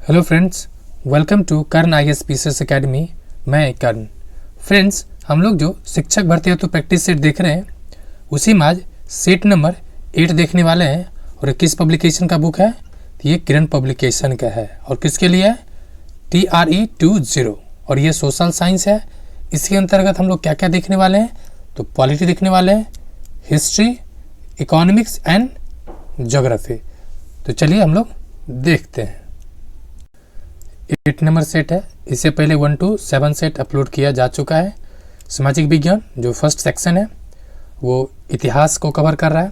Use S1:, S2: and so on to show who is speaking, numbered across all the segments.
S1: Hello friends, welcome to Karn IAS PCS academy. मैं Karn. Friends, हम लोग जो शिक्षक भर्ती हेतु प्रैक्टिस सेट देख रहे हैं उसी में आज सेट नंबर 8 देखने वाले हैं। और किस पब्लिकेशन का बुक है? तो ये किरण पब्लिकेशन का है। और किसके लिए है? TRE20। और ये सोशल साइंस है। इसके अंतर्गत हम लोग क्या क्या देखने वाले हैं? तो पॉलिटी देखने वाले हैं, हिस्ट्री, इकोनॉमिक्स एंड ज्योग्राफी। तो चलिए हम लोग देखते हैं। 8 नंबर सेट है। इससे पहले 1 to 7 सेट अपलोड किया जा चुका है। सामाजिक विज्ञान जो फर्स्ट सेक्शन है वो इतिहास को कवर कर रहा है।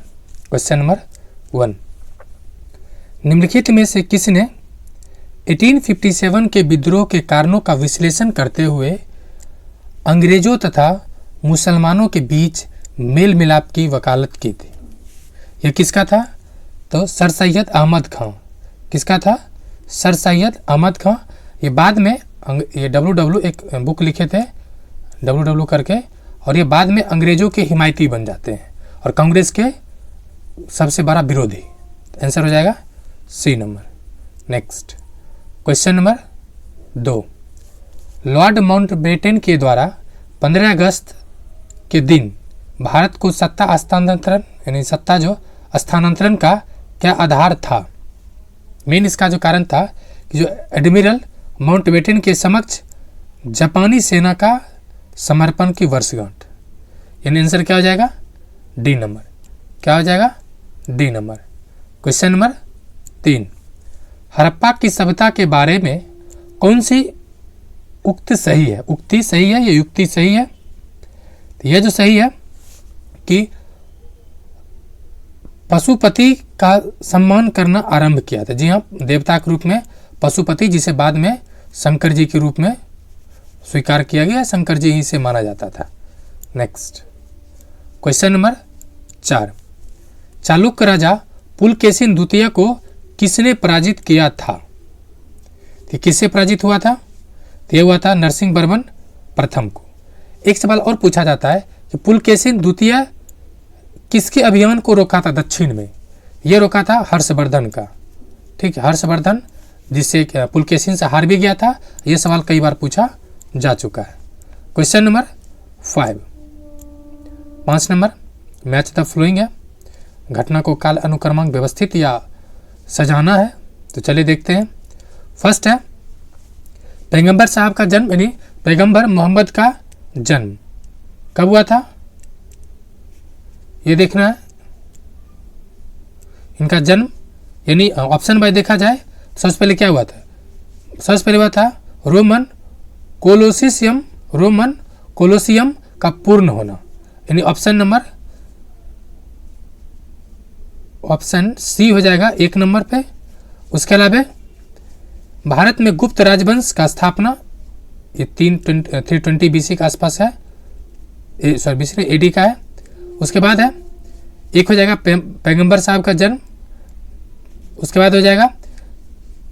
S1: क्वेश्चन नंबर 1, निम्नलिखित में से किसने 1857 के विद्रोह के कारणों का विश्लेषण करते हुए अंग्रेजों तथा मुसलमानों के बीच मेल मिलाप की वकालत की थी? यह किसका था? तो सर सैयद अहमद खां। किसका था? सर सैयद अहमद खां। ये बाद में ये WW एक बुक लिखे थे, WW करके, और ये बाद में अंग्रेजों के हिमायती बन जाते हैं और कांग्रेस के सबसे बड़ा विरोधी। आंसर हो जाएगा C number. Next question number 2, Lord Mountbatten के द्वारा 15 अगस्त के दिन भारत को सत्ता हस्तांतरण यानी सत्ता जो स्थानांतरण का क्या आधार था? मेन इसका जो कारण था कि जो एडमिरल माउंटबेटन के समक्ष जापानी सेना का समर्पण की वर्षगांठ। यानी आंसर क्या हो जाएगा? D number. क्या हो जाएगा? D number. Question number 3, Harappa की सभ्यता के बारे में कौन सी उक्ति सही है? उक्ति सही है या युक्ति सही है? तो यह जो सही है कि पशुपति का सम्मान करना आरंभ किया था। जी हाँ, देवता के रूप में पशुपति, जिसे बाद में शंकर जी के रूप में स्वीकार किया गया, शंकर जी ही से माना जाता था। नेक्स्ट क्वेश्चन नंबर 4, चालुक्य राजा पुलकेशिन द्वितीय को किसने पराजित किया था? तो किससे पराजित हुआ था? तो यह हुआ था नरसिंहवर्मन प्रथम को। एक सवाल और पूछा जाता है कि पुलकेशिन द्वितीय किसके अभियान को रोका था दक्षिण में? ये रोका था हर्षवर्धन का। ठीक है, हर्षवर्धन, जिससे पुलकेशिन से हार भी गया था। ये सवाल कई बार पूछा जा चुका है। Question number 5 number, match the flowing है। घटना को काल अनुक्रमांक व्यवस्थित या सजाना है। तो चलिए देखते हैं। फर्स्ट है पैगंबर साहब का जन्म, यानी पैगंबर मोहम्मद का जन्म कब हुआ था? ये देखना है इनका जन्म। यानी ऑप्शन बाय देखा जाए, सबसे पहले क्या हुआ था? सबसे पहले हुआ था रोमन कोलोसियम का पूर्ण होना। यानी ऑप्शन C हो जाएगा 1 नंबर पे। उसके अलावा भारत में गुप्त राजवंश का स्थापना, ये 320 BC के आसपास है, BC AD का है। उसके बाद है एक हो जाएगा पैगंबर साहब का जन्म। उसके बाद हो जाएगा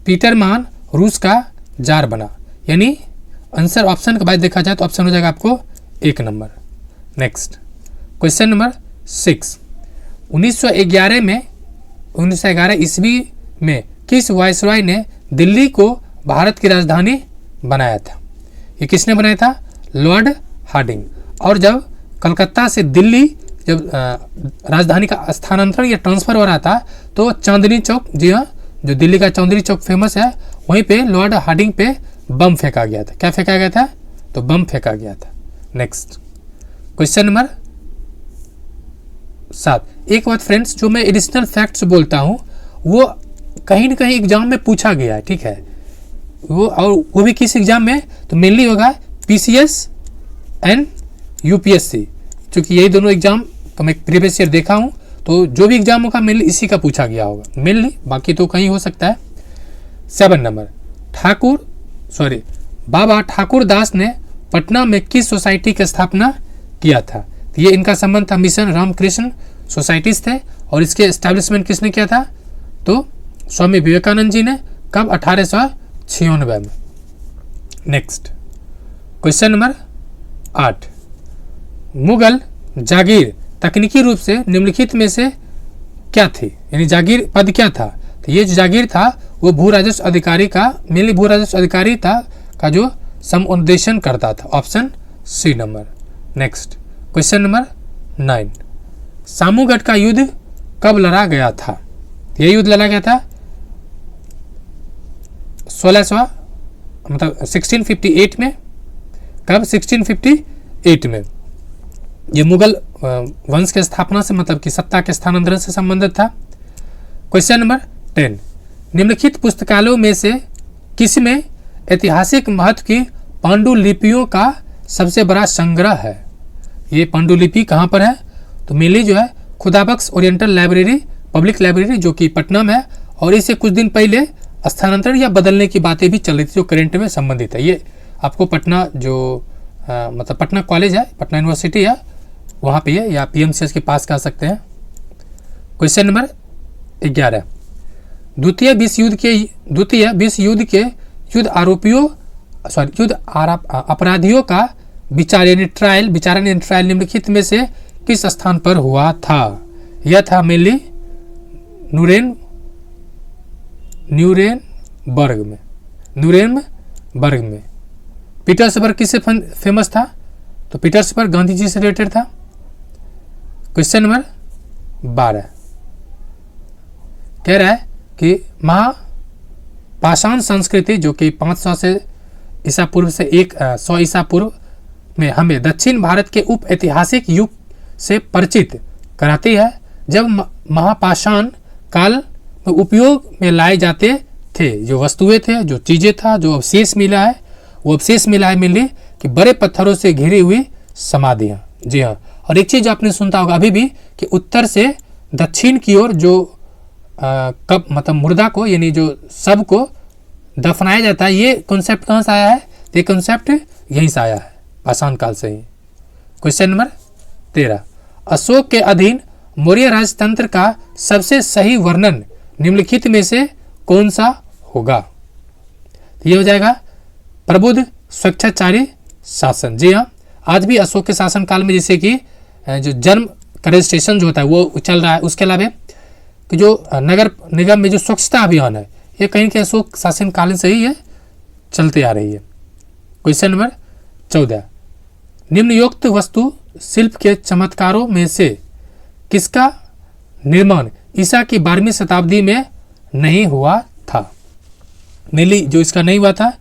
S1: पीटर महान रूस का जार बना। यानी आंसर ऑप्शन के बाद देखा जाए तो ऑप्शन हो जाएगा आपको 1 नंबर। नेक्स्ट क्वेश्चन नंबर 6, 1911 ईस्वी में किस वायसरॉय ने दिल्ली को भारत की राजधानी बनाया था? ये किसने बनाया था? Lord Hardinge. और जब कलकत्ता से दिल्ली जब राजधानी का स्थानांतरण या ट्रांसफर हो रहा था तो चांदनी चौक, जी हाँ, जो दिल्ली का चांदनी चौक फेमस है, वहीं पे लॉर्ड हार्डिंग पे बम फेंका गया था। क्या फेंका गया था? तो बम फेंका गया था। नेक्स्ट क्वेश्चन नंबर 7, एक बात फ्रेंड्स, जो मैं एडिशनल फैक्ट्स बोलता हूँ वो कहीं ना कहीं एग्जाम में पूछा गया है। ठीक है, वो भी किस एग्जाम में? तो मेनली होगा PCS एंड UPSC, क्योंकि यही दोनों एग्जाम का मैं प्रीवियस ईयर देखा हूँ। तो जो भी एग्जाम होगा मेनली इसी का पूछा गया होगा मेनली, बाकी तो कहीं हो सकता है। 7 नंबर, बाबा ठाकुर दास ने पटना में किस सोसाइटी की स्थापना किया था? तो ये इनका संबंध था मिशन रामकृष्ण सोसाइटीज थे। और इसके एस्टैब्लिशमेंट किसने किया था? तो स्वामी विवेकानंद जी ने। कब? 1896 में। नेक्स्ट क्वेश्चन नंबर 8, मुगल जागीर तकनीकी रूप से निम्नलिखित में से क्या थी? यानी जागीर पद क्या था? तो ये जो जागीर था वो भू राजस्व अधिकारी का मेनली भू राजस्व अधिकारी था का जो समुपदेशन करता था। Option C number. Next question number 9, Samugarh का युद्ध कब लड़ा गया था? यह युद्ध लड़ा गया था 1658 में। कब? 1658 में। ये मुगल वंश के स्थापना से मतलब कि सत्ता के स्थानांतरण से संबंधित था। क्वेश्चन नंबर 10, निम्नलिखित पुस्तकालयों में से किसमें ऐतिहासिक महत्व की पांडुलिपियों का सबसे बड़ा संग्रह है? ये पांडुलिपि कहाँ पर है? तो मेनली जो है Khudabakhsh oriental library, public library जो कि पटना में है, और इससे कुछ दिन पहले स्थानांतरण या बदलने की बातें भी चल रही थी जो करंट में संबंधित है। ये आपको पटना जो मतलब पटना कॉलेज है, पटना यूनिवर्सिटी है, वहाँ पे है, या पीएमसीएस के पास कह सकते हैं। क्वेश्चन नंबर 11, द्वितीय विश्व युद्ध के युद्ध अपराधियों का विचारण निम्नलिखित में से किस स्थान पर हुआ था? यह था मेनली न्यूरेमबर्ग में। पीटर्सबर्ग किससे फेमस था? तो पीटर्सबर्ग गांधी जी से रिलेटेड था। क्वेश्चन नंबर 12 कह रहा है कि महापाषाण संस्कृति जो कि 500 से ईसा पूर्व से 100 ईसा पूर्व में हमें दक्षिण भारत के उप ऐतिहासिक युग से परिचित कराती है, जब महापाषाण काल में उपयोग में लाए जाते थे जो वस्तुएं थे, जो चीज़ें था, जो अवशेष मिला है, वो अवशेष मिला है मेनली कि बड़े पत्थरों से घिरी हुई समाधियाँ। जी हाँ, और एक चीज़ आपने सुनता होगा अभी भी कि उत्तर से दक्षिण की ओर जो कब मतलब मुर्दा को यानी जो शव को दफनाया जाता है, ये कॉन्सेप्ट कहाँ से आया है? ये कॉन्सेप्ट यहीं से आया है, पाषाण काल से ही। क्वेश्चन नंबर 13, अशोक के अधीन मौर्य राजतंत्र का सबसे सही वर्णन निम्नलिखित में से कौन सा होगा? ये हो जाएगा प्रबुद्ध स्वेच्छाचारी शासन। जी हाँ, आज भी अशोक के शासन काल में जैसे कि जो जन्म का रजिस्ट्रेशन जो होता है वो चल रहा है। उसके अलावा कि जो नगर निगम में जो स्वच्छता अभियान है, ये कहीं के अशोक शासन काल से ही है चलते आ रही है। क्वेश्चन नंबर 14, निम्नयोक्त वस्तु शिल्प के चमत्कारों में से किसका निर्माण ईसा की 12वीं शताब्दी में नहीं हुआ था? मेनली जो इसका नहीं हुआ था,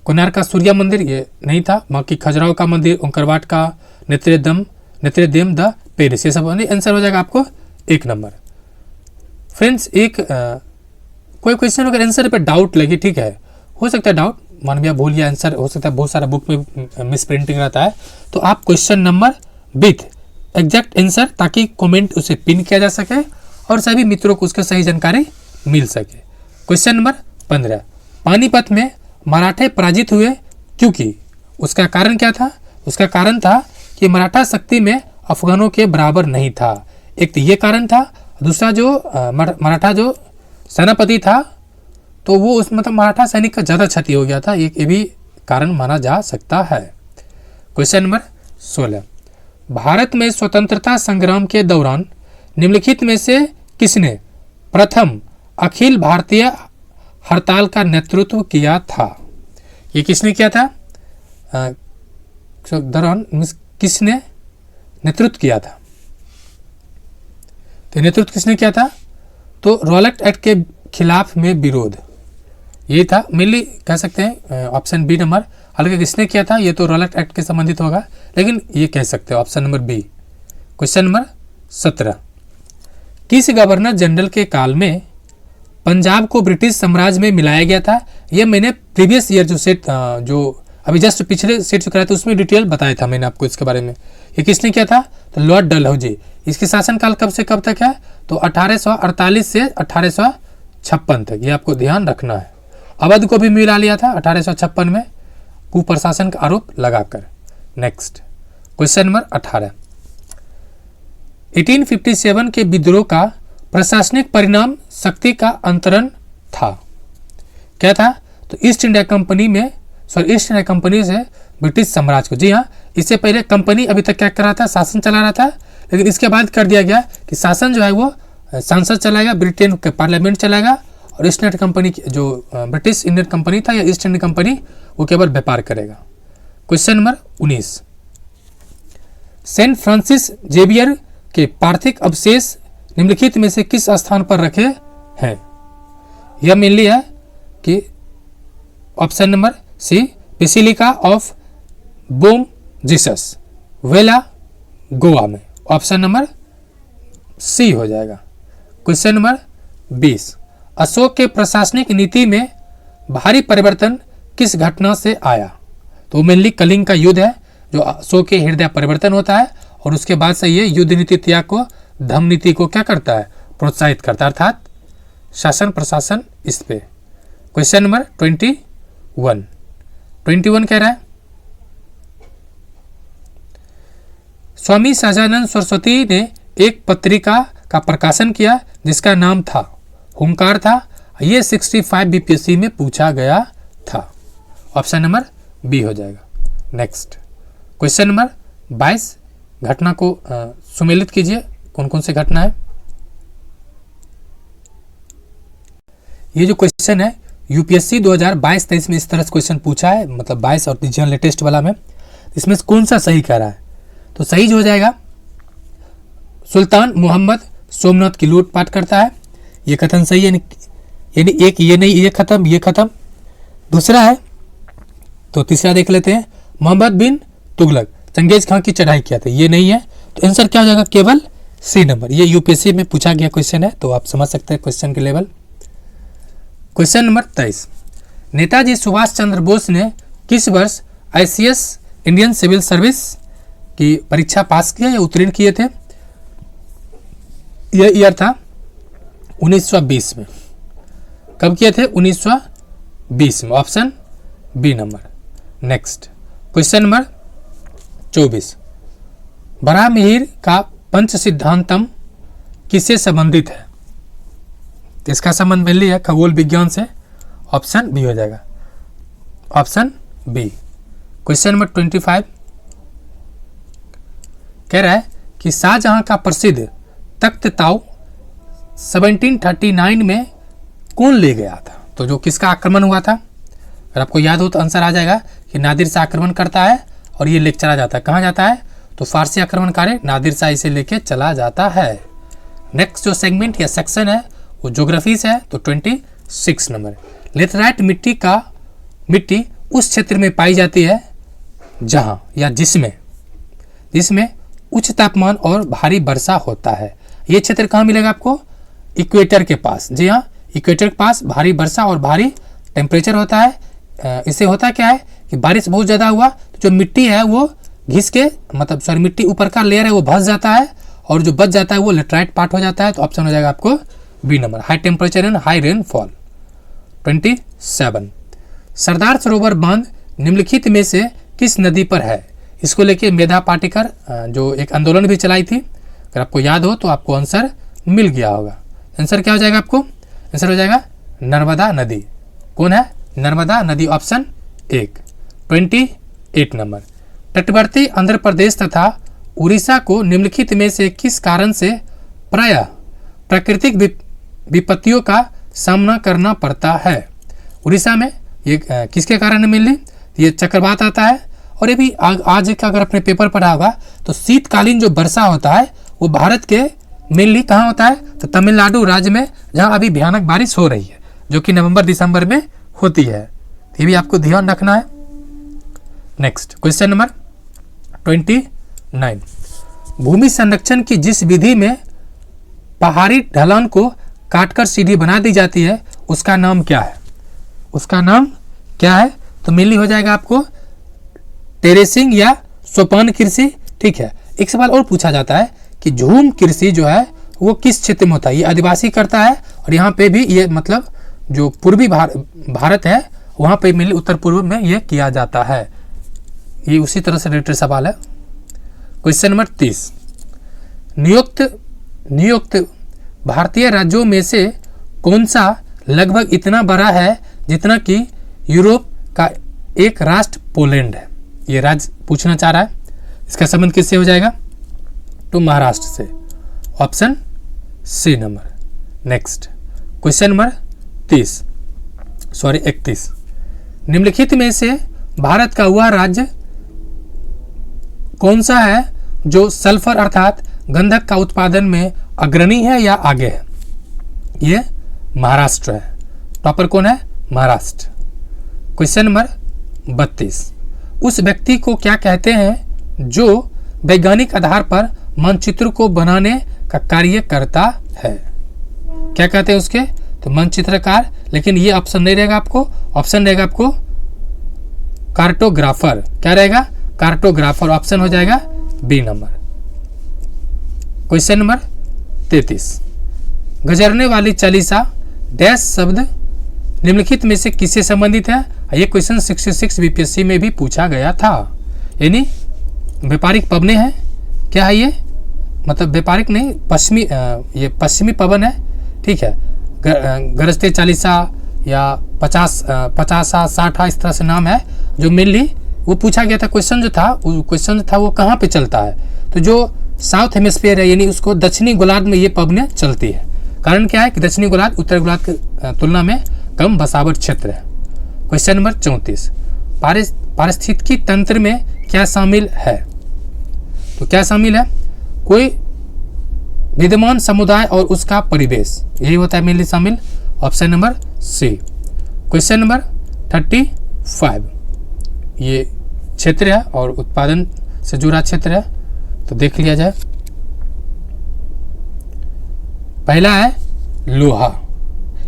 S1: कोणार्क का सूर्य मंदिर ये नहीं था, बाकी खजुराहो का मंदिर, ओंकारवाट का, नेत्रेदेम द पेरिस, ये सब आंसर हो जाएगा आपको 1 नंबर। फ्रेंड्स, एक कोई क्वेश्चन अगर आंसर पे डाउट लगे, ठीक है, हो सकता है डाउट मान भैया भूल गया आंसर, हो सकता है बहुत सारा बुक में मिस प्रिंटिंग रहता है, तो आप question number with exact answer ताकि कमेंट उसे पिन किया जा सके और सभी मित्रों को उसकी सही जानकारी मिल सके। क्वेश्चन नंबर 15, पानीपत में मराठे पराजित हुए क्योंकि? उसका कारण क्या था? उसका कारण था कि मराठा शक्ति में अफगानों के बराबर नहीं था। एक तो ये कारण था, दूसरा जो मराठा जो सेनापति था तो वो उस मतलब मराठा सैनिक का ज़्यादा क्षति हो गया था, ये भी कारण माना जा सकता है। क्वेश्चन नंबर 16, भारत में स्वतंत्रता संग्राम के दौरान निम्नलिखित में से किसने प्रथम अखिल भारतीय हड़ताल का नेतृत्व किया था? ये किसने किया था? दौरान किसने नेतृत्व किया था? तो नेतृत्व किसने किया था? तो रॉलेट एक्ट के खिलाफ में विरोध, ये था मेनली कह सकते हैं ऑप्शन बी नंबर। हालांकि किसने किया था ये तो रॉलेट एक्ट के संबंधित होगा, लेकिन ये कह सकते हो option number B. Question number 17, किस गवर्नर जनरल के काल में पंजाब को ब्रिटिश साम्राज्य में मिलाया गया था? ये मैंने प्रीवियस ईयर जो सेट जो अभी जस्ट पिछले सेट जो कराया था उसमें डिटेल बताया था मैंने आपको इसके बारे में। ये किसने किया था? तो लॉर्ड डलहौजी। इसके शासनकाल कब से कब तक है? तो 1848 से 1856 तक, ये आपको ध्यान रखना है। अवध को भी मिला लिया था 1856 में कुप्रशासन का आरोप लगाकर। नेक्स्ट क्वेश्चन नंबर 18, 1857 के विद्रोह का प्रशासनिक परिणाम शक्ति का अंतरण था। क्या था? तो ईस्ट इंडिया कंपनी से ब्रिटिश साम्राज्य को। जी हाँ, इससे पहले कंपनी अभी तक क्या कर रहा था? शासन चला रहा था, लेकिन इसके बाद कर दिया गया कि शासन जो है वो संसद चलाएगा, ब्रिटेन का पार्लियामेंट चलाएगा और ईस्ट इंडिया कंपनी जो ब्रिटिश इंडियन कंपनी था या ईस्ट इंडियन कंपनी वो केवल व्यापार करेगा। Question number 19, Saint Francis Xavier के पार्थिव अवशेष निम्नलिखित में से किस स्थान पर रखे हैं? यह मेनली है कि option number C, Basilica of Bom Jesus, Velha, Goa में। ऑप्शन नंबर सी हो जाएगा। क्वेश्चन नंबर 20, अशोक के प्रशासनिक नीति में भारी परिवर्तन किस घटना से आया? तो मेनली कलिंग का युद्ध है जो अशोक के हृदय परिवर्तन होता है और उसके बाद से ये युद्ध नीति त्याग को, धम्म नीति को क्या करता है? प्रोत्साहित करता है, अर्थात शासन प्रशासन इस पे। क्वेश्चन नंबर 21 कह रहा है, स्वामी सहजानंद सरस्वती ने एक पत्रिका का प्रकाशन किया जिसका नाम था हुंकार था। ये 65 बीपीएससी में पूछा गया था। ऑप्शन नंबर बी हो जाएगा। नेक्स्ट क्वेश्चन नंबर 22, घटना को सुमेलित कीजिए, कौन कौन सी घटना है। ये जो क्वेश्चन है यूपीएससी 2022-23 में इस तरह से क्वेश्चन पूछा है, मतलब 22 और रीजनल लेटेस्ट वाला में। इसमें कौन सा सही कह रहा है? तो सही जो हो जाएगा, सुल्तान मोहम्मद सोमनाथ की लूटपाट करता है, ये कथन सही है। यानी एक ये नहीं, ये खत्म, ये खत्म। दूसरा है तो तीसरा देख लेते हैं, मोहम्मद बिन तुगलक चंगेज खान की चढ़ाई किया था, ये नहीं है। तो आंसर क्या हो जाएगा? केवल सी नंबर। ये यूपीएससी में पूछा गया क्वेश्चन है, तो आप समझ सकते हैं क्वेश्चन के लेवल। क्वेश्चन नंबर 23, नेताजी सुभाष चंद्र बोस ने किस वर्ष आईसीएस इंडियन सिविल सर्विस की परीक्षा पास किया या उत्तीर्ण किए थे? यह ईयर था 1920 में। कब किए थे? 1920 में। Option B number. Next question number 24, Varahamihira का पंच सिद्धांतम किससे संबंधित है? तो इसका संबंध मेनली है खगोल विज्ञान से। ऑप्शन बी हो जाएगा। Option B. क्वेश्चन नंबर 25 कह रहा है कि शाहजहां का प्रसिद्ध तख्त ताऊ 1739 में कौन ले गया था? तो जो किसका आक्रमण हुआ था? अगर आपको याद हो तो आंसर आ जाएगा कि नादिर शाह आक्रमण करता है और ये लेके चला जाता है। कहाँ जाता है? तो फारसी आक्रमणकारी नादिर शाह इसे लेके चला जाता है। नेक्स्ट जो सेगमेंट या सेक्शन है वो ज्योग्राफी से है, तो 26 नंबर। लेथराइट मिट्टी उस क्षेत्र में पाई जाती है जहाँ या जिसमें उच्च तापमान और भारी वर्षा होता है। ये क्षेत्र कहाँ मिलेगा आपको? इक्वेटर के पास। जी हाँ, इक्वेटर के पास भारी वर्षा और भारी टेम्परेचर होता है। इससे होता क्या है कि बारिश बहुत ज़्यादा हुआ तो जो मिट्टी है वो घिस के, मतलब सॉरी, मिट्टी ऊपर का लेयर है वो धंस जाता है और जो बच जाता है वो लेटराइट पार्ट हो जाता है। तो ऑप्शन हो जाएगा आपको B number, high temperature and high rainfall. 27, Sardar Sarovar बांध निम्नलिखित में से किस नदी पर है? इसको लेके मेधा पाटेकर जो एक आंदोलन भी चलाई थी, अगर आपको याद हो तो आपको आंसर मिल गया होगा। आंसर क्या हो जाएगा आपको? आंसर हो जाएगा नर्मदा नदी। कौन है? नर्मदा नदी। ऑप्शन 1। 28 नंबर, तटवर्ती आंध्र प्रदेश तथा उड़ीसा को निम्नलिखित में से किस कारण से प्रायः प्राकृतिक विपत्तियों का सामना करना पड़ता है? उड़ीसा में ये किसके कारण मिली? ये चक्रवात आता है। और ये भी आज का अगर अपने पेपर पढ़ा होगा तो शीतकालीन जो वर्षा होता है वो भारत के मेनली कहाँ होता है? तो तमिलनाडु राज्य में, जहाँ अभी भयानक बारिश हो रही है, जो कि नवंबर दिसंबर में होती है। ये भी आपको ध्यान रखना है। नेक्स्ट क्वेश्चन नंबर 29, भूमि संरक्षण की जिस विधि में पहाड़ी ढलान को काटकर सीढ़ी बना दी जाती है उसका नाम क्या है? उसका नाम क्या है? तो मेनली हो जाएगा आपको टेरेसिंग या सोपान कृषि। ठीक है। एक सवाल और पूछा जाता है कि झूम कृषि जो है वो किस क्षेत्र में होता है? ये आदिवासी करता है और यहाँ पे भी ये, मतलब जो पूर्वी भारत है वहाँ पे मेनली उत्तर पूर्व में ये किया जाता है। ये उसी तरह से रिलेटेड सवाल है। क्वेश्चन नंबर 30, नियुक्त भारतीय राज्यों में से कौन सा लगभग इतना बड़ा है जितना कि यूरोप का एक राष्ट्र पोलैंड है? ये राज्य पूछना चाह रहा है। इसका संबंध किससे हो जाएगा? तो महाराष्ट्र से। Option C number. Next question number 31। निम्नलिखित में से भारत का वह राज्य कौन सा है जो सल्फर अर्थात गंधक का उत्पादन में अग्रणी है या आगे है? ये महाराष्ट्र है। टॉपर कौन है? महाराष्ट्र। Question number 32। उस व्यक्ति को क्या कहते हैं जो वैज्ञानिक आधार पर मानचित्र को बनाने का कार्य करता है? क्या कहते हैं उसके? तो मानचित्रकार। लेकिन ये ऑप्शन नहीं रहेगा आपको, ऑप्शन रहेगा आपको कार्टोग्राफर। क्या रहेगा? कार्टोग्राफर। ऑप्शन हो जाएगा बी नंबर। Question number 33। गजरने वाली चालीसा डैश शब्द निम्नलिखित में से किससे संबंधित है? ये क्वेश्चन 66 बीपीएससी में भी पूछा गया था। यानी व्यापारिक पवने हैं। क्या है ये? मतलब व्यापारिक नहीं, पश्चिमी, ये पश्चिमी पवन है। ठीक है, गरजते चालीसा या 50 60 इस तरह से नाम है जो मेनली वो पूछा गया था। क्वेश्चन जो था वो कहाँ पे चलता है? तो जो साउथ हेमिस्फीयर है यानी उसको दक्षिणी गोलार्ध में ये पवने चलती है। कारण क्या है कि दक्षिणी गोलार्ध उत्तर गोलार्ध की तुलना में कम बसावट क्षेत्र है। Question number 34। पारिस्थितिकी तंत्र में क्या शामिल है? तो क्या शामिल है? कोई विद्यमान समुदाय और उसका परिवेश, यही होता है मेनली शामिल। Option number C. Question number 35। ये क्षेत्र है और उत्पादन से जुड़ा क्षेत्र है, तो देख लिया जाए। पहला है लोहा।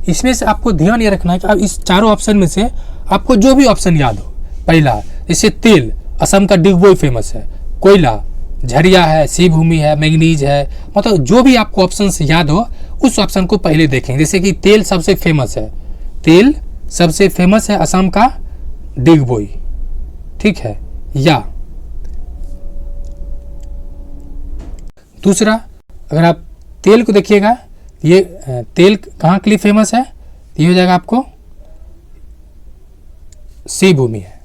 S1: इसमें से आपको ध्यान ये रखना है कि अब इस चारों ऑप्शन में से आपको जो भी ऑप्शन याद हो। पहला जैसे तेल, असम का डिगबोई फेमस है। कोयला, झरिया है, सी भूमि है, मैंगनीज है। मतलब जो भी आपको ऑप्शन से याद हो उस ऑप्शन को पहले देखें। जैसे कि तेल सबसे फेमस है, तेल सबसे फेमस है असम का डिगबोई। ठीक है। या दूसरा, अगर आप तेल को देखिएगा, ये तेल कहाँ के लिए फेमस है? ये हो जाएगा आपको सी भूमि है।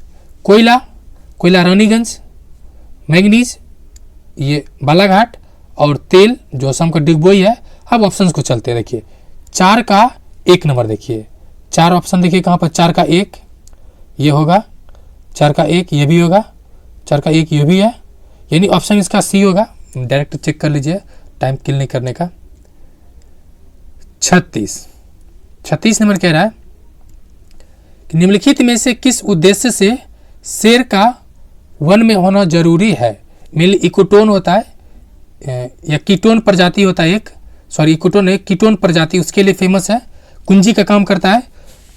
S1: कोयला रानीगंज, मैंगनीज ये बालाघाट, और तेल जो असम का डिगबोई है। अब ऑप्शंस को चलते हैं। देखिए 4 का 1 नंबर, देखिए 4 ऑप्शन देखिए कहाँ पर। 4 का 1 ये होगा, 4 का 1 ये भी होगा, 4 का 1 ये भी है। यानी ऑप्शन इसका सी होगा। डायरेक्ट चेक कर लीजिए, टाइम किल नहीं करने का। 36 नंबर कह रहा है कि निम्नलिखित में से किस उद्देश्य से शेर का वन में होना जरूरी है? मेनली इकोटोन होता है या कीटोन प्रजाति होता है एक, सॉरी इकोटोन है, कीटोन प्रजाति उसके लिए फेमस है। कुंजी का काम करता है।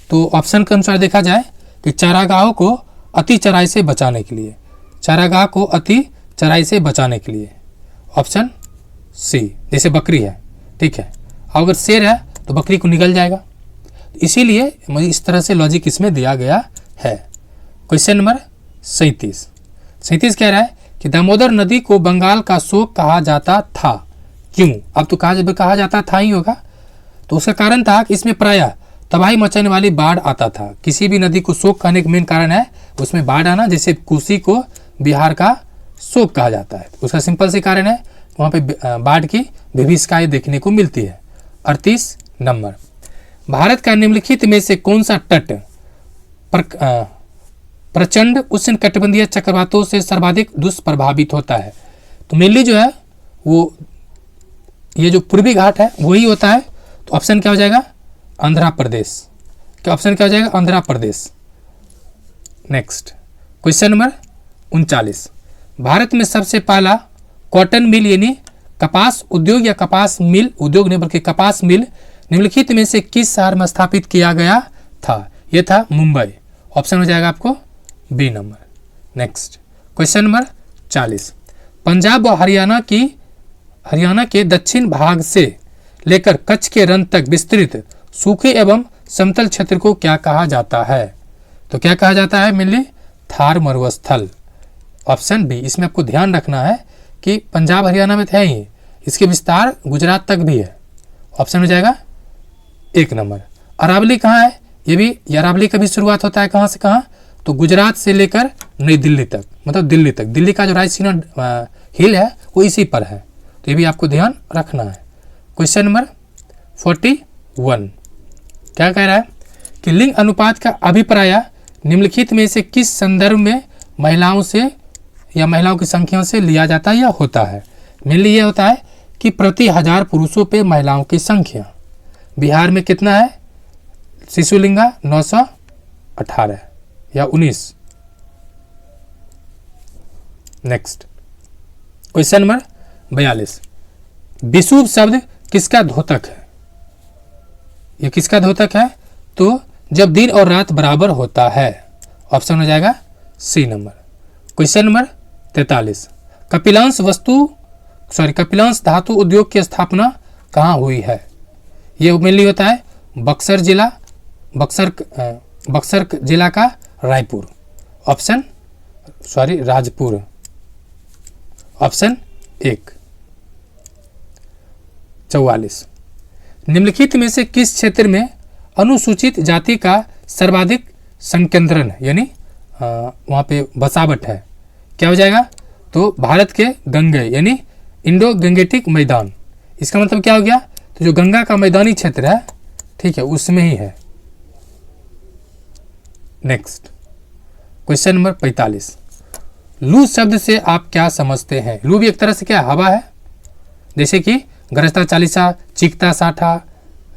S1: तो ऑप्शन के अनुसार देखा जाए कि चारागाहों को अति चराई से बचाने के लिए, चारागाह को अति चराई से बचाने के लिए। Option C. जैसे बकरी है, ठीक है, अगर शेर है तो बकरी को निगल जाएगा, इसीलिए इस तरह से लॉजिक इसमें दिया गया है। क्वेश्चन नंबर 37 कह रहा है कि दामोदर नदी को बंगाल का शोक कहा जाता था, क्यों? अब तो कहा जाता था ही होगा। तो उसका कारण था कि इसमें प्रायः तबाही मचाने वाली बाढ़ आता था। किसी भी नदी को शोक कहने का मेन कारण है उसमें बाढ़ आना। जैसे कोसी को बिहार का शोक कहा जाता है, उसका सिंपल से कारण है वहाँ पे बाढ़ की विभीषिकाएं देखने को मिलती है। 38 नंबर, भारत का निम्नलिखित में से कौन सा तट प्रचंड उष्णकटिबंधीय चक्रवातों से सर्वाधिक दुष्प्रभावित होता है? तो मेनली जो है वो ये जो पूर्वी घाट है वही होता है। तो ऑप्शन क्या हो जाएगा? आंध्र प्रदेश। क्या ऑप्शन क्या हो जाएगा? Andhra Pradesh. Next question number 39, Bharat में सबसे पहला कॉटन मिल यानी कपास उद्योग या कपास मिल, उद्योग नहीं बल्कि कपास मिल निम्नलिखित में से किस शहर में स्थापित किया गया था? यह था मुंबई। ऑप्शन हो जाएगा आपको B number. Next question number 40, Punjab व हरियाणा के दक्षिण भाग से लेकर कच्छ के रन तक विस्तृत सूखे एवं समतल क्षेत्र को क्या कहा जाता है? तो क्या कहा जाता है? मेनली थार मरुस्थल। Option B. इसमें आपको ध्यान रखना है कि पंजाब हरियाणा में है ही, इसके विस्तार गुजरात तक भी है। ऑप्शन हो जाएगा 1 नंबर। अरावली कहाँ है? ये भी अरावली का भी शुरुआत होता है कहाँ से कहाँ? तो गुजरात से लेकर नई दिल्ली तक, मतलब दिल्ली तक। दिल्ली का जो रायसीना हिल है वो इसी पर है, तो ये भी आपको ध्यान रखना है। क्वेश्चन नंबर 41, क्या कह रहा है कि लिंग अनुपात का अभिप्राय निम्नलिखित में से किस संदर्भ में महिलाओं से या महिलाओं की संख्या से लिया जाता है या होता है। मेनली ये होता है कि प्रति 1000 पुरुषों पे महिलाओं की संख्या। बिहार में कितना है शिशुलिंगा 918 या 19। Next question number 42। विषुव शब्द किसका द्योतक है। ये किसका द्योतक है तो जब दिन और रात बराबर होता है। ऑप्शन हो जाएगा सी नंबर। Question number 43। कपिलांश धातु उद्योग की स्थापना कहाँ हुई है। ये मेनली होता है बक्सर जिला का रायपुर। राजपुर। ऑप्शन 1। 44। निम्नलिखित में से किस क्षेत्र में अनुसूचित जाति का सर्वाधिक संकेंद्रण यानी वहाँ पे बसावट है। क्या हो जाएगा तो भारत के गंगे यानी इंडो गंगेटिक मैदान। इसका मतलब क्या हो गया तो जो गंगा का मैदानी क्षेत्र है, ठीक है, उसमें ही है। Next question number 45। लू शब्द से आप क्या समझते हैं। लू भी एक तरह से क्या हवा है, जैसे कि गरजता चालीसा, चीखता साठा,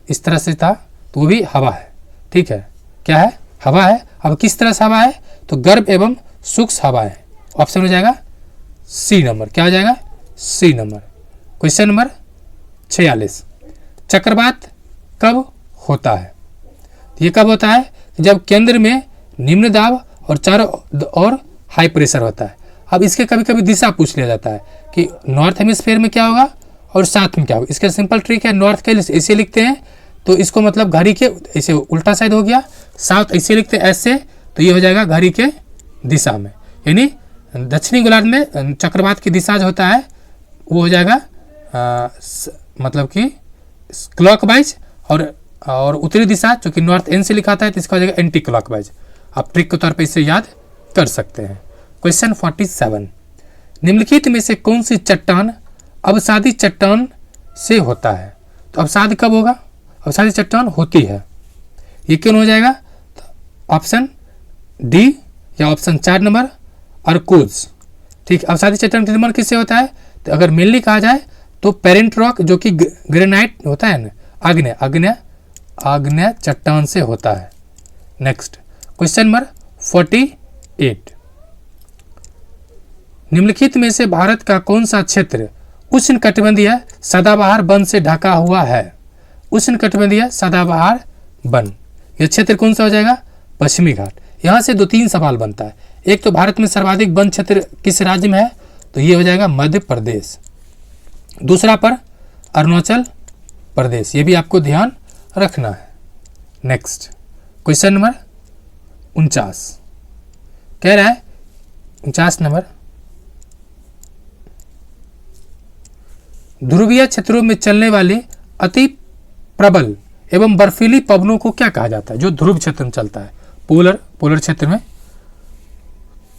S1: इस तरह से था, तो वो भी हवा है। ठीक है, क्या है हवा है। अब किस तरह से हवा है तो गर्म एवं सूक्ष्म हवा है। ऑप्शन हो जाएगा सी नंबर। क्या हो जाएगा सी नंबर। Question number 46। चक्रवात कब होता है। ये कब होता है जब केंद्र में निम्न दाब और चारों ओर हाई प्रेशर होता है। अब इसके कभी कभी दिशा पूछ लिया जाता है कि नॉर्थ हेमिस्फीयर में क्या होगा और साउथ में क्या होगा। इसका सिंपल ट्रिक है, नॉर्थ के लिए ऐसे लिखते हैं तो इसको मतलब घड़ी के ऐसे उल्टा साइड हो गया, साउथ ऐसे लिखते हैं ऐसे, तो ये हो जाएगा घड़ी के दिशा में। यानी दक्षिणी गोलार्ध में चक्रवात की दिशा जो होता है वो हो जाएगा मतलब कि क्लॉकवाइज, और उत्तरी दिशा जो कि नॉर्थ एन से लिखा था तो इसका हो जाएगा एंटी क्लॉकवाइज। आप ट्रिक के तौर पे इसे याद कर सकते हैं। क्वेश्चन 47। निम्नलिखित में से कौन सी चट्टान अवसादी चट्टान से होता है। तो अवसाद कब होगा, अवसादी चट्टान होती है। ये क्यों हो जाएगा ऑप्शन डी या ऑप्शन 4 नंबर अर्कोज। ठीक, अवसादी चट्टान का निर्माण किससे होता है तो अगर मेनली कहा जाए तो पेरेंट रॉक जो कि ग्रेनाइट होता है ना, आग्नेय चट्टान से होता है। Next question number 48। निम्नलिखित में से भारत का कौन सा क्षेत्र उष्णकटिबंधीय सदाबहार वन से ढका हुआ है। उष्णकटिबंधीय सदाबहार वन, यह क्षेत्र कौन सा हो जाएगा पश्चिमी घाट। यहाँ से 2-3 सवाल बनता है। एक तो भारत में सर्वाधिक वन क्षेत्र किस राज्य में है तो ये हो जाएगा मध्य प्रदेश। दूसरा पर अरुणाचल प्रदेश, ये भी आपको ध्यान रखना है। नेक्स्ट क्वेश्चन नंबर 49 कह रहा है 49 नंबर, ध्रुवीय क्षेत्रों में चलने वाले अति प्रबल एवं बर्फीली पवनों को क्या कहा जाता है। जो ध्रुव क्षेत्र में चलता है, पोलर क्षेत्र में,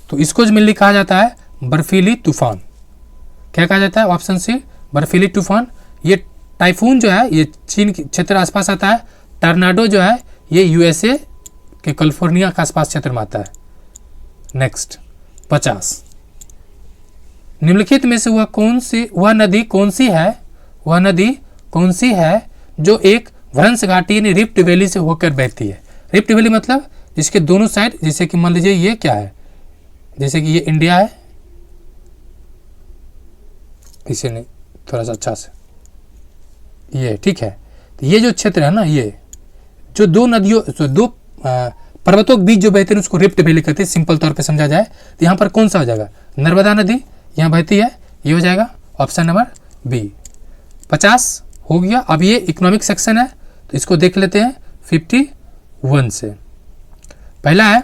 S1: तो इसको जो मेनली कहा जाता है बर्फीली तूफान। क्या कहा जाता है ऑप्शन सी बर्फीली तूफान। ये टाइफून जो है ये चीन के क्षेत्र आसपास आता है। टर्नाडो जो है ये यूएसए के कैलिफोर्निया के आसपास क्षेत्र में आता है। नेक्स्ट 50। निम्नलिखित में से वह नदी कौन सी है जो एक भ्रंश घाटी यानी रिफ्ट वैली से होकर बहती है। रिफ्ट वैली मतलब जिसके दोनों साइड, जैसे कि मान लीजिए ये क्या है, जैसे कि ये इंडिया है, इसे नहीं थोड़ा सा अच्छा से ये ठीक है। तो ये जो क्षेत्र है ना, ये जो दो नदियों दो पर्वतों के बीच जो बहते हैं उसको रिफ्ट वैली कहते हैं। सिंपल तौर पे समझा जाए तो यहाँ पर कौन सा हो जाएगा नर्मदा नदी यहाँ बहती है, ये हो जाएगा ऑप्शन नंबर बी। 50 हो गया। अब ये इकोनॉमिक सेक्शन है तो इसको देख लेते हैं 51 से। पहला है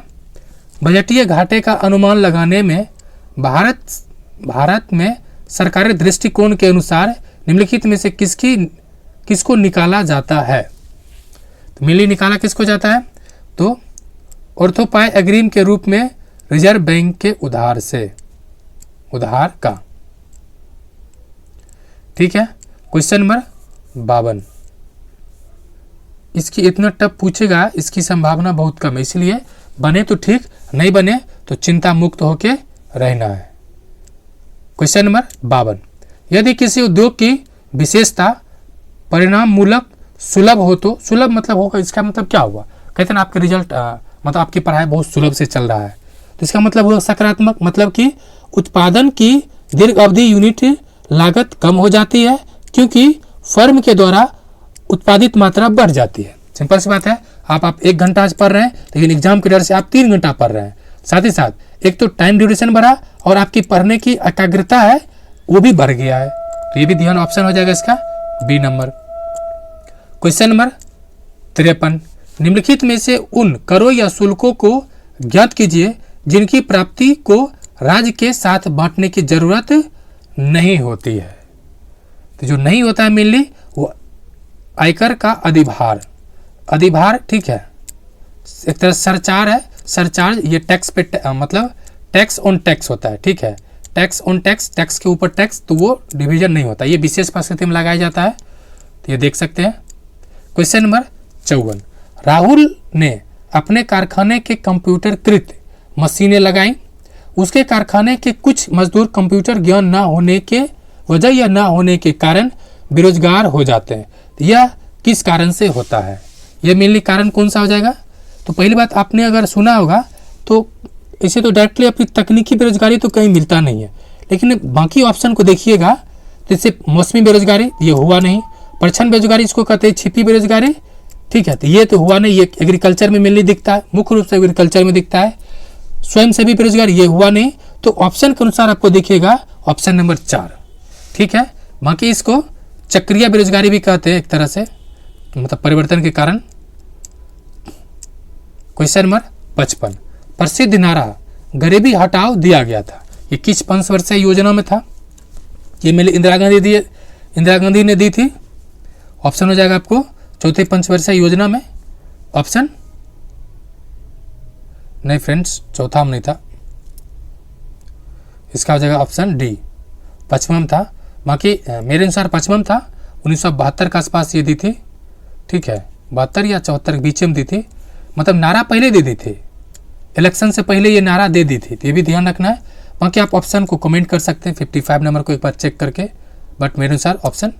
S1: बजटीय घाटे का अनुमान लगाने में भारत में सरकारी दृष्टिकोण के अनुसार निम्नलिखित में से किसको निकाला जाता है। तो मिली निकाला किसको जाता है तो ऑर्थोपाई अग्रिम के रूप में रिजर्व बैंक के उधार का। ठीक है। क्वेश्चन नंबर 52 इसकी इतना टफ पूछेगा इसकी संभावना बहुत कम है, इसलिए बने तो ठीक, नहीं बने तो चिंता मुक्त होके रहना है। क्वेश्चन नंबर 52, यदि किसी उद्योग की विशेषता परिणाम मूलक सुलभ हो तो, सुलभ मतलब होगा, इसका मतलब क्या हुआ, कहते हैं आपके रिजल्ट मतलब आपकी पढ़ाई बहुत सुलभ से चल रहा है, तो इसका मतलब हुआ सकारात्मक, मतलब कि उत्पादन की दीर्घ अवधि यूनिट लागत कम हो जाती है क्योंकि फर्म के द्वारा उत्पादित मात्रा बढ़ जाती है। सिंपल सी बात है, आप 1 घंटा आज पढ़ रहे हैं लेकिन एग्जाम के डर से आप 3 घंटा पढ़ रहे हैं। साथ ही साथ एक तो टाइम ड्यूरेशन बढ़ा और आपकी पढ़ने की एकाग्रता है वो भी बढ़ गया है, तो ये भी ध्यान ऑप्शन हो जाएगा इसका बी नंबर। क्वेश्चन नंबर 53, निम्नलिखित में से उन करों या शुल्कों को ज्ञात कीजिए जिनकी प्राप्ति को राज्य के साथ बांटने की जरूरत नहीं होती है। तो जो नहीं होता है मेनली वो आयकर का अधिभार, अधिभार ठीक है, एक तरह सरचार्ज है, सरचार्ज ये टैक्स पे मतलब टैक्स ऑन टैक्स होता है, ठीक है, टैक्स ऑन टैक्स, टैक्स के ऊपर टैक्स, तो वो डिवीजन नहीं होता, ये विशेष परिस्थिति में लगाया जाता है, तो ये देख सकते हैं। क्वेश्चन नंबर 54, राहुल ने अपने कारखाने के कंप्यूटरकृत मशीनें लगाई, उसके कारखाने के कुछ मजदूर कंप्यूटर ज्ञान ना होने के वजह या ना होने के कारण बेरोजगार हो जाते हैं, तो यह किस कारण से होता है, यह मेनली कारण कौन सा हो जाएगा। तो पहली बात आपने अगर सुना होगा तो इसे तो डायरेक्टली अपनी तकनीकी बेरोजगारी तो कहीं मिलता नहीं है, लेकिन बाकी ऑप्शन को देखिएगा तो इससे मौसमी बेरोजगारी ये हुआ नहीं, परछन बेरोजगारी इसको कहते हैं छिपी बेरोजगारी, ठीक है, तो ये तो हुआ नहीं, ये एग्रीकल्चर में मेनली दिखता है, मुख्य रूप से एग्रीकल्चर में दिखता है। स्वयं सेवी बेरोजगारी ये हुआ नहीं, तो ऑप्शन के अनुसार आपको दिखेगा ऑप्शन नंबर 4, ठीक है। बाकी इसको चक्रीय बेरोजगारी भी कहते हैं एक तरह से, मतलब परिवर्तन के कारण। क्वेश्चन नंबर 55, प्रसिद्ध नारा गरीबी हटाओ दिया गया था, ये किस पंचवर्षीय योजना में था, ये मेरे इंदिरा गांधी ने दी थी, ऑप्शन हो जाएगा आपको चौथे पंचवर्षीय योजना में, ऑप्शन नहीं फ्रेंड्स, चौथा में नहीं था, इसका हो जाएगा ऑप्शन डी, 55 था। बाकी मेरे अनुसार 55 था, 1972 के आसपास ये दी थी, ठीक है, 72 या 74 के बीच में दी थी, मतलब नारा पहले दे दी थी, इलेक्शन से पहले ये नारा दे दी थी, तो ये भी ध्यान रखना है। बाकी आप ऑप्शन को कमेंट कर सकते हैं 55 नंबर को एक बार चेक करके, बट मेरे अनुसार ऑप्शन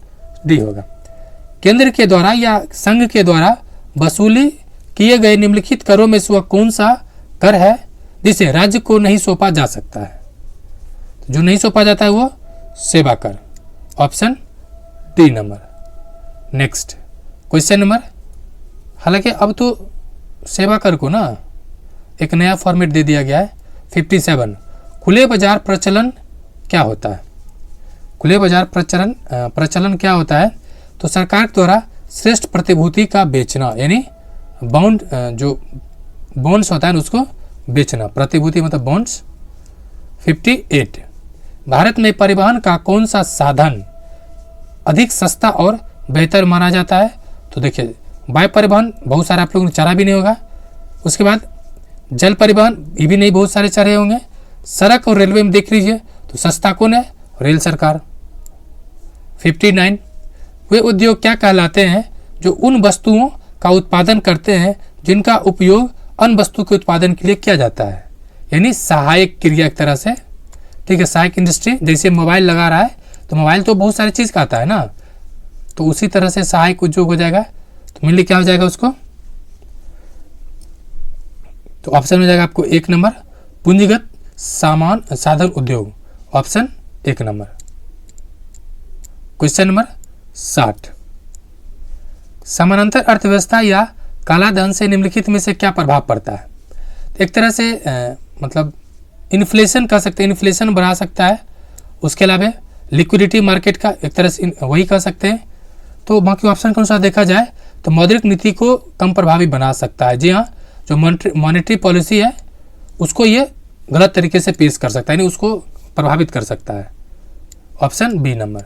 S1: डी होगा। केंद्र के द्वारा या संघ के द्वारा वसूली किए गए निम्नलिखित करों में से वह कौन सा कर है जिसे राज्य को नहीं सौंपा जा सकता है, तो जो नहीं सौंपा जाता है वो सेवा कर, option D number. Next question number, हालांकि अब तो सेवा कर को ना एक नया फॉर्मेट दे दिया गया है, 57, खुले बाजार प्रचलन क्या होता है, खुले बाजार प्रचलन क्या होता है, तो सरकार द्वारा श्रेष्ठ प्रतिभूति का बेचना, यानी बॉन्ड जो बॉन्ड्स होता है उसको बेचना, प्रतिभूति मतलब बॉन्ड्स। 58, भारत में परिवहन का कौन सा साधन अधिक सस्ता और बेहतर माना जाता है, तो देखिए वायु परिवहन बहुत सारे आप लोगों ने चढ़ा भी नहीं होगा, उसके बाद जल परिवहन ये भी नहीं बहुत सारे चढ़े होंगे, सड़क और रेलवे में देख लीजिए तो सस्ता कौन है, रेल सरकार। 59, वे उद्योग क्या कहलाते हैं जो उन वस्तुओं का उत्पादन करते हैं जिनका उपयोग अन्य वस्तु के उत्पादन के लिए किया जाता है, यानी सहायक क्रिया एक तरह से, ठीक है, सहायक इंडस्ट्री। जैसे मोबाइल लगा रहा है तो मोबाइल तो बहुत सारी चीज़ का आता है ना, तो उसी तरह से सहायक उद्योग हो जाएगा, तो मेनली क्या हो जाएगा उसको, तो ऑप्शन हो जाएगा आपको 1 नंबर पूंजीगत सामान साधन उद्योग, ऑप्शन 1 नंबर। क्वेश्चन नंबर 60, समानांतर अर्थव्यवस्था या काला धन से निम्नलिखित में से क्या प्रभाव पड़ता है, एक तरह से मतलब इन्फ्लेशन कह सकते हैं, इन्फ्लेशन बढ़ा सकता है, उसके अलावा लिक्विडिटी मार्केट का एक तरह से वही कह सकते हैं। तो बाकी ऑप्शन के अनुसार देखा जाए तो मौद्रिक नीति को कम प्रभावी बना सकता है, जी हाँ, जो मॉनेटरी पॉलिसी है उसको ये गलत तरीके से पेश कर सकता है, यानी उसको प्रभावित कर सकता है, ऑप्शन बी नंबर।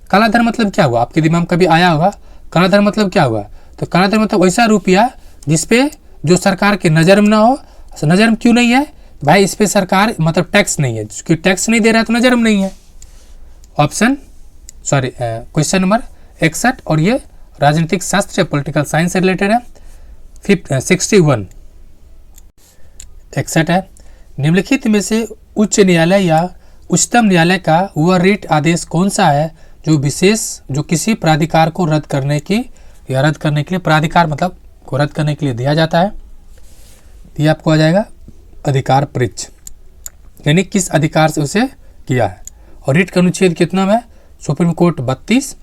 S1: काला धन मतलब क्या हुआ, आपके दिमाग में कभी आया होगा काला धन मतलब क्या हुआ, तो काला धन मतलब वैसा रुपया जिसपे जो सरकार के नज़र में ना हो, नज़र में क्यों नहीं है भाई, इस पे सरकार मतलब टैक्स नहीं है, क्योंकि टैक्स नहीं दे रहा है तो नज़र में नहीं है, ऑप्शन क्वेश्चन नंबर 61 और ये राजनीतिक शास्त्र या पॉलिटिकल साइंस से रिलेटेड है। 61 61 है, निम्नलिखित में से उच्च न्यायालय या उच्चतम न्यायालय का वह रिट आदेश कौन सा है जो किसी प्राधिकार को रद्द करने के लिए प्राधिकार मतलब को रद्द करने के लिए दिया जाता है। ये आपको आ जाएगा अधिकार पृच्छ, यानी किस अधिकार से उसे किया है। और रिट का अनुच्छेद कितना में? Supreme court 32,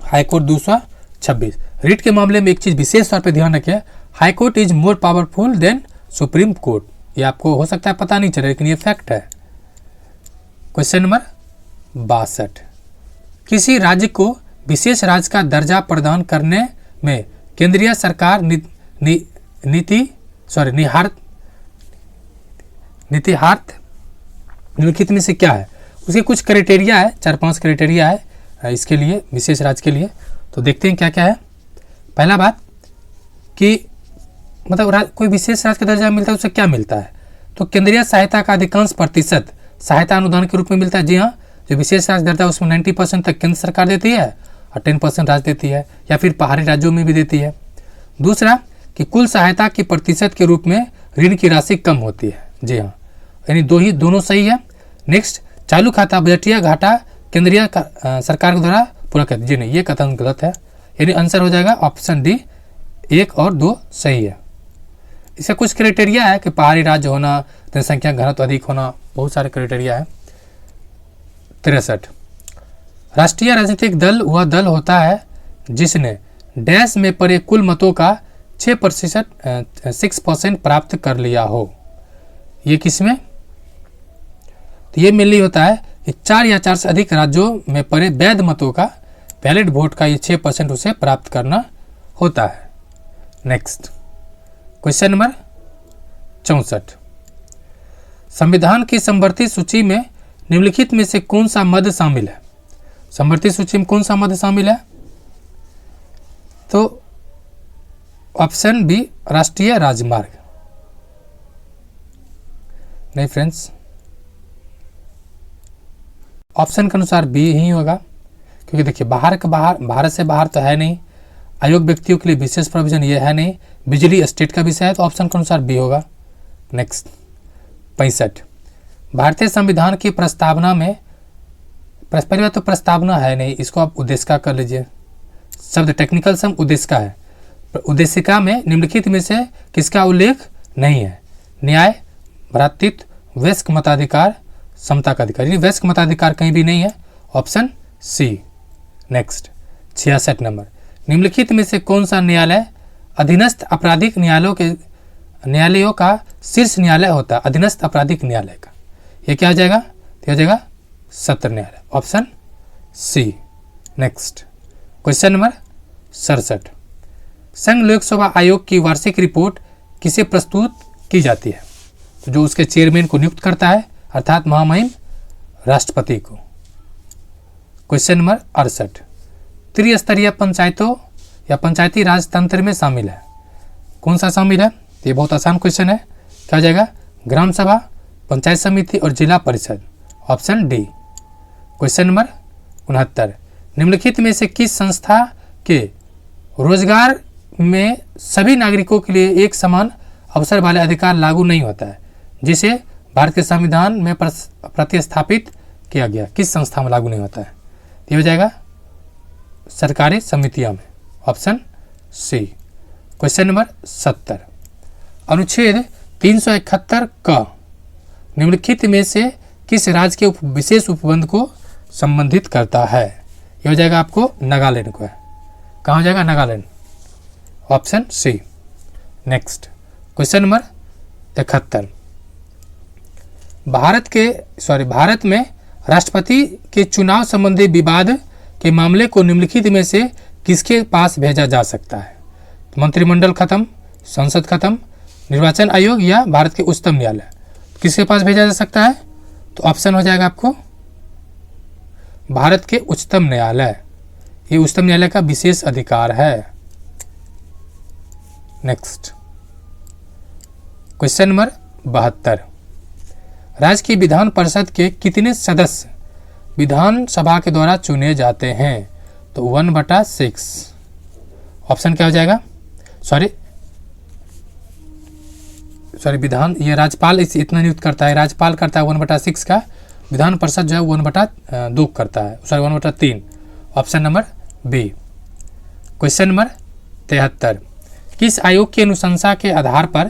S1: high court 226। Writ के मामले में एक चीज विशेष तौर पे ध्यान रखिए, high court is more powerful than supreme court. ये आपको हो सकता है पता नहीं चले, लेकिन ये फैक्ट है। क्वेश्चन नंबर 62, किसी राज्य को विशेष राज्य का दर्जा प्रदान करने में केंद्रीय सरकार नीतिहार्थ निम्नलिखित में से क्या है? उसके कुछ क्राइटेरिया है, 4-5 क्राइटेरिया है इसके लिए, विशेष राज्य के लिए। तो देखते हैं क्या क्या है। पहला बात कि मतलब कोई विशेष राज्य का दर्जा मिलता है, उससे क्या मिलता है? तो केंद्रीय सहायता का अधिकांश प्रतिशत सहायता अनुदान के रूप में मिलता है। जी हाँ, जो विशेष राज्य दर्जा उसमें 90% तक केंद्र सरकार देती है और 10% राज्य देती है, या फिर पहाड़ी राज्यों में भी देती है। दूसरा कि कुल सहायता के प्रतिशत के रूप में ऋण की राशि कम होती है। जी हाँ, यानी दोनों सही है। नेक्स्ट, चालू खाता बजटीय घाटा केंद्रीय सरकार के द्वारा पूरा कर। जी नहीं, ये कथन गलत है, यानी आंसर हो जाएगा ऑप्शन डी, 1 और 2 सही है। इसका कुछ क्राइटेरिया है कि पहाड़ी राज्य होना, जनसंख्या घनत्व अधिक होना, बहुत सारे क्राइटेरिया है। 63, राष्ट्रीय राजनीतिक दल वह दल होता है जिसने डैश में पड़े कुल मतों का 6% प्राप्त कर लिया हो। ये किसमें? तो ये मेनली होता है कि 4 या 4 से अधिक राज्यों में पड़े वैध मतों का, वैलिड वोट का ये 6% उसे प्राप्त करना होता है। नेक्स्ट, क्वेश्चन नंबर 64, संविधान की समवर्ती सूची में निम्नलिखित में से कौन सा मद शामिल है? समवर्ती सूची में कौन सा मद शामिल है? तो ऑप्शन बी, राष्ट्रीय राजमार्ग। नहीं फ्रेंड्स, ऑप्शन के अनुसार बी ही होगा, क्योंकि देखिए भारत से बाहर तो है नहीं, आयोग व्यक्तियों के लिए विशेष प्रोविजन ये है नहीं, बिजली स्टेट का विषय है, तो ऑप्शन के अनुसार बी होगा। नेक्स्ट, 65, भारतीय संविधान की प्रस्तावना में, पहली बात तो प्रस्तावना है नहीं, इसको आप उद्देशिका कर लीजिए। शब्द टेक्निकल सम उद्देशिका है। उद्देशिका में निम्नलिखित में से किसका उल्लेख नहीं है? न्याय, भ्रातृत्व, वयस्क मताधिकार, समता का अधिकार। वयस्क मताधिकार कहीं भी नहीं है, ऑप्शन सी। नेक्स्ट, 66 नंबर, निम्नलिखित में से कौन सा न्यायालय अधीनस्थ आपराधिक न्यायालयों का शीर्ष न्यायालय होता है? अधीनस्थ आपराधिक न्यायालय का ये क्या आ जाएगा? तो आ जाएगा सत्र न्यायालय, option C. Next, question number 67, संघ लोकसेवा आयोग की वार्षिक रिपोर्ट किसे प्रस्तुत की जाती है? तो जो उसके चेयरमैन को नियुक्त करता है, अर्थात महामहिम राष्ट्रपति को। क्वेश्चन नंबर 68, त्रिस्तरीय पंचायतों या पंचायती राज तंत्र में शामिल है, कौन सा शामिल है? ये बहुत आसान क्वेश्चन है, क्या हो जाएगा? ग्राम सभा, पंचायत समिति और जिला परिषद, ऑप्शन डी। क्वेश्चन नंबर 69, निम्नलिखित में से किस संस्था के रोजगार में सभी नागरिकों के लिए एक समान अवसर वाले अधिकार लागू नहीं होता है, जिसे भारत के संविधान में प्रतिस्थापित किया गया? किस संस्था में लागू नहीं होता है? ये हो जाएगा सरकारी समितियों में, ऑप्शन सी। क्वेश्चन नंबर 70, अनुच्छेद 371 का निम्नलिखित में से किस राज्य के विशेष उपबंध को संबंधित करता है? ये हो जाएगा आपको नागालैंड को है। कहाँ हो जाएगा? Nagaland, option C. Next, question number 71, Bharat में राष्ट्रपति के चुनाव संबंधी विवाद के मामले को निम्नलिखित में से किसके पास भेजा जा सकता है? मंत्रिमंडल खत्म, संसद खत्म, निर्वाचन आयोग या भारत के उच्चतम न्यायालय, किसके पास भेजा जा सकता है? तो ऑप्शन हो जाएगा आपको भारत के उच्चतम न्यायालय। ये उच्चतम न्यायालय का विशेष अधिकार है। नेक्स्ट, क्वेश्चन नंबर 72, राज्य की विधान परिषद के कितने सदस्य विधानसभा के द्वारा चुने जाते हैं? तो 1/6। ऑप्शन क्या हो जाएगा, सॉरी विधान, ये राज्यपाल इतना नियुक्त करता है, राज्यपाल करता है 1/6 का, विधान परिषद जो है 1/2 करता है, sorry 1/3। Option number B. Question number 73, किस आयोग की अनुशंसा के आधार पर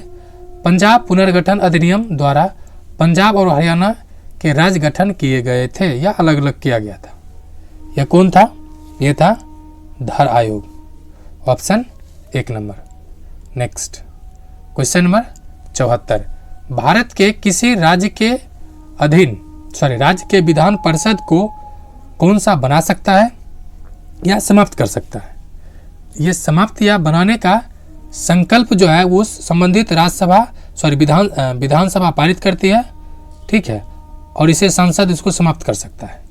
S1: पंजाब पुनर्गठन अधिनियम द्वारा पंजाब और हरियाणा के राज्य गठन किए गए थे या अलग अलग किया गया था? यह कौन था? यह था धर आयोग। Option 1 number. Next question number 74, Bharat के किसी राज्य के अधीन राज्य के विधान परिषद को कौन सा बना सकता है या समाप्त कर सकता है? ये समाप्त या बनाने का संकल्प जो है वो संबंधित राज्यसभा विधानसभा पारित करती है, ठीक है, और इसे संसद इसको समाप्त कर सकता है।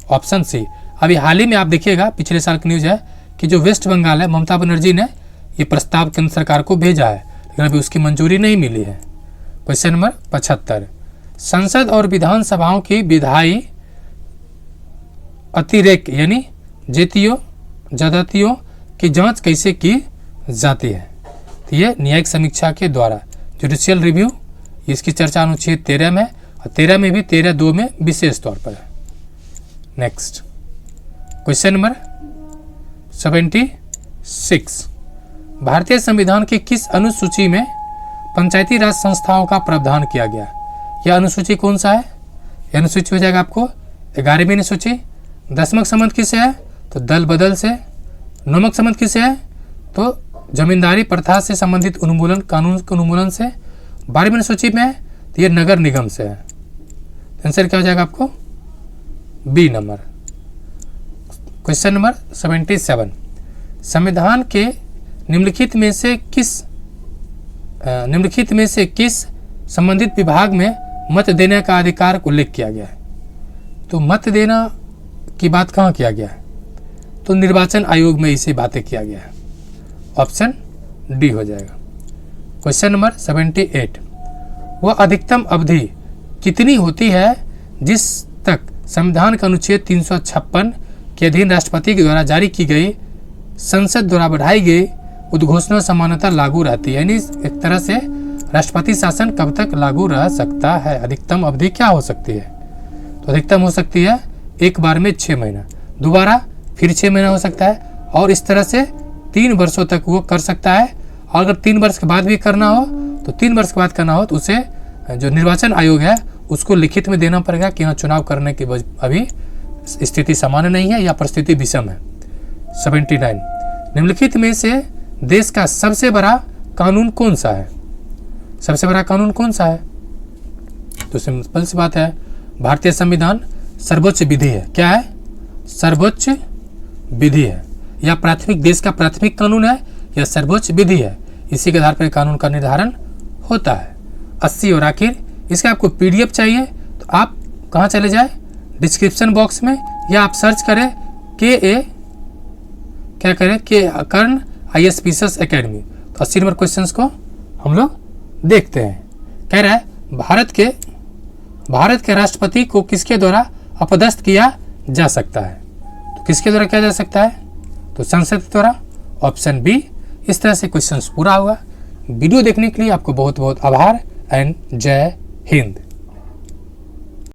S1: Option C. अभी हाल ही में आप देखिएगा, पिछले साल की न्यूज़ है कि जो वेस्ट बंगाल है, ममता बनर्जी ने ये प्रस्ताव केंद्र सरकार को भेजा है, लेकिन अभी उसकी मंजूरी नहीं मिली है। क्वेश्चन नंबर 75, संसद और विधानसभाओं की विधायी अतिरेक यानी ज्यादतियों की जांच कैसे की जाती है? तो ये न्यायिक समीक्षा के द्वारा, जुडिशियल रिव्यू, इसकी चर्चा अनुच्छेद 13 में, और 13 में भी 13(2) में विशेष तौर पर है। नेक्स्ट क्वेश्चन नंबर 76, भारतीय संविधान की किस अनुसूची में पंचायती राज संस्थाओं का प्रावधान किया गया? यह अनुसूची कौन सा है? यह अनुसूची हो जाएगा आपको 11वीं अनुसूची। 10वां संबंध किससे है? तो दल बदल से। 9वां संबंध किससे है? तो जमींदारी प्रथा से संबंधित उन्मूलन, कानून के उन्मूलन से। 12वीं अनुसूची में है तो ये नगर निगम से है। आंसर क्या हो जाएगा आपको? B number. क्वेश्चन नंबर 77, संविधान के निम्नलिखित में से किस संबंधित विभाग में मत देने का अधिकार का उल्लेख किया गया है? तो मत देना की बात कहाँ किया गया है? तो निर्वाचन आयोग में इसे बातें किया गया है। ऑप्शन डी हो जाएगा। क्वेश्चन नंबर 78, वह अधिकतम अवधि कितनी होती है जिस तक संविधान का अनुच्छेद 356 के अधीन राष्ट्रपति के द्वारा जारी की गई संसद द्वारा बढ़ाई गई उद्घोषणा समानता लागू रहती है? यानी एक तरह से राष्ट्रपति शासन कब तक लागू रह सकता है? अधिकतम अवधि क्या हो सकती है? तो अधिकतम हो सकती है एक बार में 6 महीना, दोबारा फिर 6 महीना हो सकता है, और इस तरह से 3 वर्षों तक वो कर सकता है। और अगर 3 वर्ष के बाद भी करना हो तो 3 वर्ष के बाद करना हो तो उसे जो निर्वाचन आयोग है उसको लिखित में देना पड़ेगा कि यहाँ चुनाव करने की अभी स्थिति सामान्य नहीं है या परिस्थिति विषम है। 79, निम्नलिखित में से देश का सबसे बड़ा कानून कौन सा है? सबसे बड़ा कानून कौन सा है? तो सिंपल सी बात है, भारतीय संविधान सर्वोच्च विधि है। क्या है? सर्वोच्च विधि है, या प्राथमिक, देश का प्राथमिक कानून है या सर्वोच्च विधि है, इसी के आधार पर कानून का निर्धारण होता है। 80, और आखिर इसका आपको PDF चाहिए तो आप कहाँ चले जाए? डिस्क्रिप्शन बॉक्स में, या आप सर्च करें कर्ण IAS एकेडमी। तो 80 नंबर क्वेश्चन को हम लोग देखते हैं। कह रहा है भारत के राष्ट्रपति को किसके द्वारा अपदस्थ किया जा सकता है? तो किसके द्वारा किया जा सकता है? तो संसद द्वारा। Option B. इस तरह से क्वेश्चन पूरा होगा। वीडियो देखने के लिए आपको बहुत बहुत आभार एंड जय हिंद।